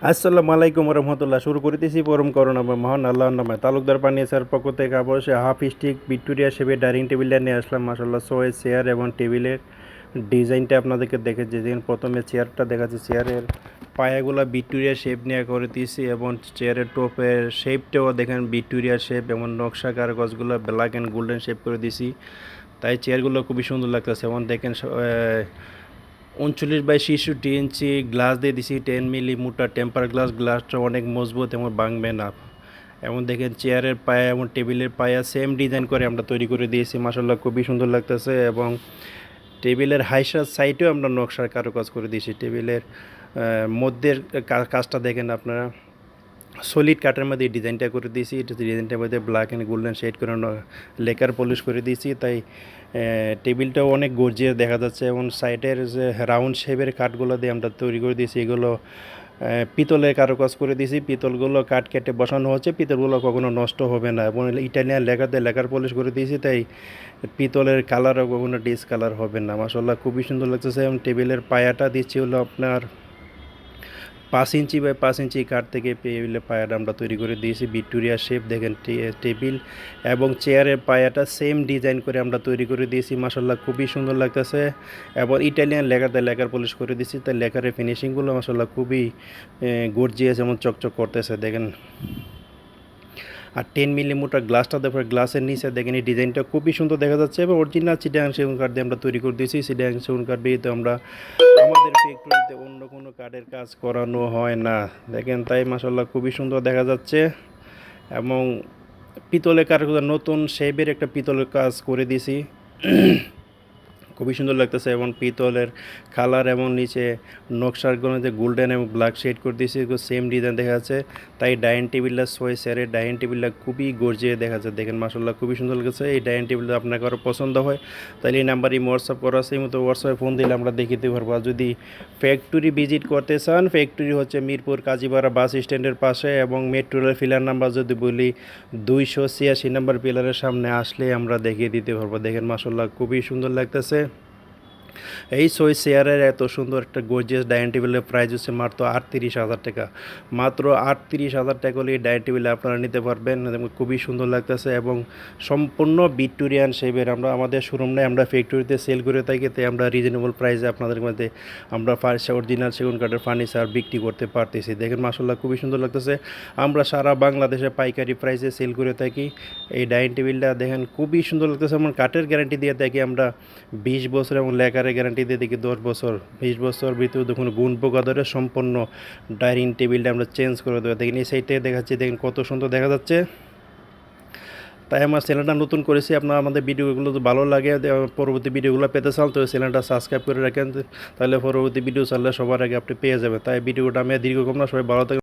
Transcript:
আসসালামু আলাইকুম রহমতুল্লাহ। শুরু করিতেছি পরম করুণা মহান আল্লাহর নামে। তালুকদার ফার্নিচার পক্ষ থেকে অবশ্যই হাফ স্টিক ভিক্টোরিয়া শেপের ডাইনিং টেবিলটা নিয়ে আসলাম। মাসাল্লাহ সোয়ে চেয়ার এবং টেবিলের ডিজাইনটা আপনাদেরকে দেখে যেদিন প্রথমে চেয়ারটা দেখাচ্ছে, চেয়ারের পায়াগুলো ভিক্টোরিয়া শেপ নিয়ে করে দিয়েছি এবং চেয়ারের টপের শেপটাও দেখেন ভিক্টোরিয়া শেপ এবং নকশা কারুকাজগুলো ব্ল্যাক অ্যান্ড গোল্ডেন শেপ করে দিয়েছি। তাই চেয়ারগুলো খুবই সুন্দর লাগতেছে। এবং দেখেন 39 বাই 66 ইঞ্চি গ্লাস দিয়ে দিছি, 10 মিলি মোটা টেম্পার গ্লাস। গ্লাসটা অনেক মজবুত এবং ভাঙবে না। এবং দেখেন চেয়ারের পায়া এবং টেবিলের পায়া সেম ডিজাইন করে আমরা তৈরি করে দিয়েছি। মাসাল্লাহ খুবই সুন্দর লাগতেছে। এবং টেবিলের হাইসার সাইডেও আমরা নকশার কারুকাজ করে দিয়েছি। টেবিলের মধ্যের কাজটা দেখেন আপনারা, সলিড কাঠের মধ্যে এই ডিজাইনটা করে দিয়েছি। ডিজাইনটার মধ্যে ব্ল্যাক অ্যান্ড গোল্ডেন শেড করে লেকার পলিশ করে দিয়েছি। তাই টেবিলটাও অনেক গর্জিয়াস দেখা যাচ্ছে। এবং সাইডের যে রাউন্ড শেপের কাঠগুলো দিয়ে আমরা তৈরি করে দিয়েছি, এগুলো পিতলের কারুকাজ করে দিয়েছি। পিতলগুলো কাঠ কেটে বসানো হচ্ছে, পিতলগুলো কখনো নষ্ট হবে না। এবং ইটালিয়ান লেকার পলিশ করে দিয়েছি, তাই পিতলের কালারও কখনো ডিসকালার হবে না। মাশাআল্লাহ খুবই সুন্দর লাগতেছে। এবং টেবিলের পায়াটা দিচ্ছি হলো আপনার 5 ইঞ্চি বাই 5 ইঞ্চি কাঠ থেকে টেবিলের পায়াটা আমরা তৈরি করে দিয়েছি ভিক্টোরিয়া শেপ। দেখেন টেবিল এবং চেয়ারের পায়াটা সেম ডিজাইন করে আমরা তৈরি করে দিয়েছি। মাসাল্লাহ খুবই সুন্দর লাগতেছে। এবং ইটালিয়ান লেকার পলিশ করে দিয়েছি, তাই লেকারের ফিনিশিংগুলো মাসাল্লাহ খুবই গর্জিয়াস এবং চকচক করতেছে দেখেন। আর 10 মিলি মোটা গ্লাসটা দেখো, গ্লাসের নিচে দেখেন এই ডিজাইনটা খুবই সুন্দর দেখা যাচ্ছে। এবং অরিজিনাল চিটাগাং সেগুন কাঠ দিয়ে আমরা তৈরি করে দিয়েছি। চিটাগাং সেগুন কাঠ দিয়ে তো আমরা আমাদের ফ্যাক্টরিতে অন্য কোনো কাঠের কাজ করানো হয় না দেখেন। তাই মাসাল্লাহ খুবই সুন্দর দেখা যাচ্ছে। এবং পিতলের কারুকাজ নতুন শেপের একটা পিতলের কাজ করে দিয়েছি, খুবই সুন্দর লাগতেছে। এবং পিতলের কালার এবং নিচে নকশারগুলো যে গোল্ডেন এবং ব্ল্যাক শেড করে দিয়েছি, এগুলো সেম ডিজাইন দেখা যাচ্ছে। তাই ডাইনিং টেবিলটা সোয়ে চেয়ারের ডাইনিং টেবিলটা খুবই গর্জিয়ে দেখা যাচ্ছে দেখেন। মাসাল্লাহ খুবই সুন্দর লাগছে। এই ডাইনিং টেবিলটা আপনার কারো পছন্দ হয় তাহলে এই নাম্বারই হোয়াটসঅ্যাপ করা আছে, এই মতো হোয়াটসঅ্যাপে ফোন দিলে আমরা দেখিয়ে দিতে পারবো। আর যদি ফ্যাক্টরি ভিজিট করতে চান, ফ্যাক্টরি হচ্ছে মিরপুর কাজীপাড়া বাস স্ট্যান্ডের পাশে। এবং মেট্রো রেল পিলার নাম্বার যদি বলি 286 নাম্বার পিলারের সামনে আসলে আমরা দেখিয়ে দিতে পারবো। দেখেন মাসাল্লাহ খুবই সুন্দর লাগতেছে। এই সোই চেয়ারের এত সুন্দর একটা গর্জিয়াস ডাইনিং টেবিলের প্রাইস হচ্ছে মাত্র 38,000 টাকা। মাত্র 38,000 টাকা হলে এই ডাইনিং টেবিলে আপনারা নিতে পারবেন। খুবই সুন্দর লাগতেছে এবং সম্পূর্ণ ভিক্টোরিয়ান শেপের। আমরা আমাদের শোরুম নেই, আমরা ফ্যাক্টরিতে সেল করে থাকি, তাই আমরা রিজনেবল প্রাইসে আপনাদের মধ্যে আমরা অরিজিনাল সেগুন কাঠের ফার্নিচার বিক্রি করতে পারতেছি। দেখেন মাসাল্লাহ খুবই সুন্দর লাগতেছে। আমরা সারা বাংলাদেশে পাইকারি প্রাইসে সেল করে থাকি। এই ডাইনিং টেবিলটা দেখেন খুবই সুন্দর লাগতেছে। এবং কাঠের গ্যারান্টি দিয়ে থাকি আমরা 20 বছর এবং লেকারের গ্যারান্টি দিয়ে দেখি 10 বছর। 20 বছর ভিতরে দেখুন গুণ পোকা ধরে সম্পূর্ণ ডাইনিং টেবিলটা আমরা চেঞ্জ করে দেবো। দেখেন এই সাইডে দেখাচ্ছি, দেখেন কত সুন্দর দেখা যাচ্ছে। তাই আমার চ্যানেলটা নতুন করেছি। আপনার আমাদের ভিডিওগুলো তো ভালো লাগে, পরবর্তী ভিডিওগুলো পেতে চান তো চ্যানেলটা সাবস্ক্রাইব করে রাখেন, তাহলে পরবর্তী ভিডিও চাললে সবার আগে আপনি পেয়ে যাবেন। তাই ভিডিওটা আমি দীর্ঘ করব না, সবাই ভালো থাকবেন।